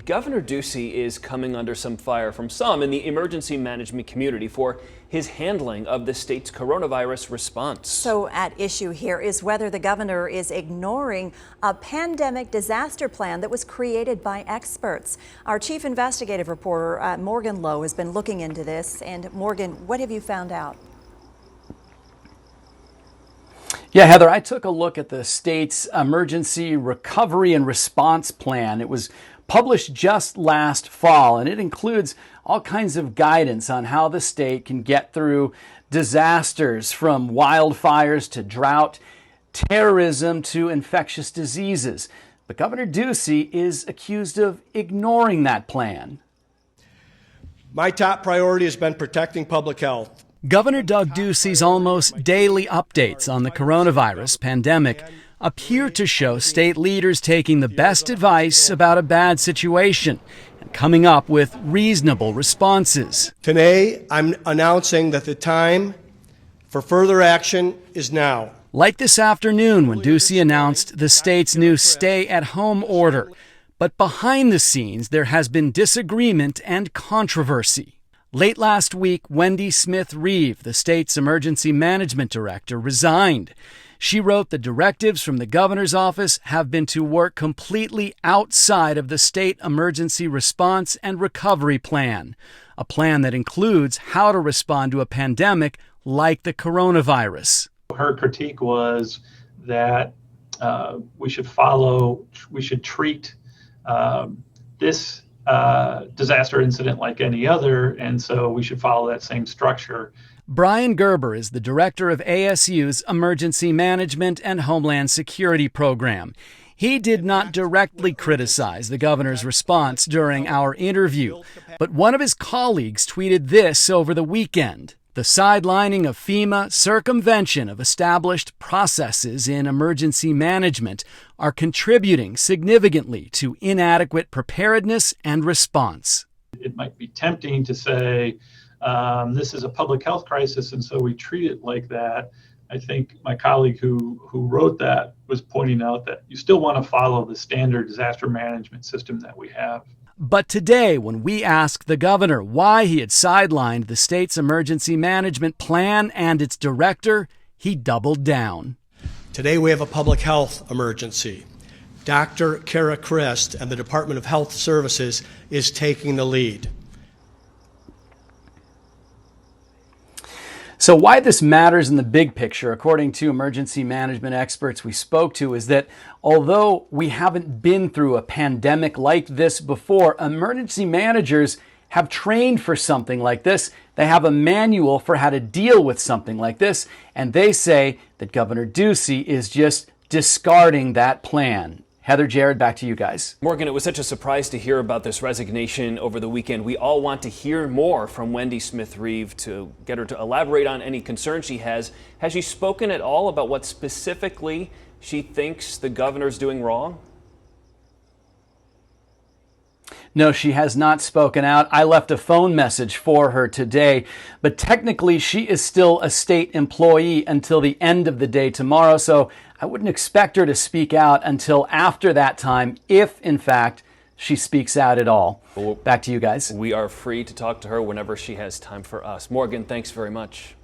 Governor Ducey is coming under some fire from some in the emergency management community for his handling of the state's coronavirus response. So at issue here is whether the governor is ignoring a pandemic disaster plan that was created by experts. Our chief investigative reporter, Morgan Lowe, has been looking into this. And Morgan, what have you found out? Yeah, Heather, I took a look at the state's emergency recovery and response plan. It was published just last fall, and it includes all kinds of guidance on how the state can get through disasters, from wildfires to drought, terrorism to infectious diseases. But Governor Ducey is accused of ignoring that plan. My top priority has been protecting public health. Governor Doug Ducey's almost daily updates on the coronavirus pandemic appear to show state leaders taking the best advice about a bad situation and coming up with reasonable responses. Today, I'm announcing that the time for further action is now. Like this afternoon when Ducey announced the state's new stay-at-home order. But behind the scenes, there has been disagreement and controversy. Late last week, Wendy Smith-Reeve, the state's emergency management director, resigned. She wrote the directives from the governor's office have been to work completely outside of the state emergency response and recovery plan, a plan that includes how to respond to a pandemic like the coronavirus. Her critique was that we should treat this disaster incident like any other, and so we should follow that same structure. Brian Gerber is the director of ASU's Emergency Management and Homeland Security program. He did not directly criticize the governor's response during our interview, but one of his colleagues tweeted this over the weekend. The sidelining of FEMA, circumvention of established processes in emergency management are contributing significantly to inadequate preparedness and response. It might be tempting to say, this is a public health crisis, and so we treat it like that. I think my colleague who wrote that was pointing out that you still want to follow the standard disaster management system that we have. But today, when we asked the governor why he had sidelined the state's emergency management plan and its director, he doubled down. Today we have a public health emergency. Dr. Kara Christ and the Department of Health Services is taking the lead. So why this matters in the big picture, according to emergency management experts we spoke to, is that although we haven't been through a pandemic like this before, emergency managers have trained for something like this. They have a manual for how to deal with something like this, and they say that Governor Ducey is just discarding that plan. Heather, Jared, back to you guys. Morgan, it was such a surprise to hear about this resignation over the weekend. We all want to hear more from Wendy Smith-Reeve to get her to elaborate on any concerns she has. Has she spoken at all about what specifically she thinks the governor's doing wrong? No, she has not spoken out. I left a phone message for her today, but technically she is still a state employee until the end of the day tomorrow, so I wouldn't expect her to speak out until after that time, if in fact she speaks out at all. Back to you guys. We are free to talk to her whenever she has time for us. Morgan, thanks very much.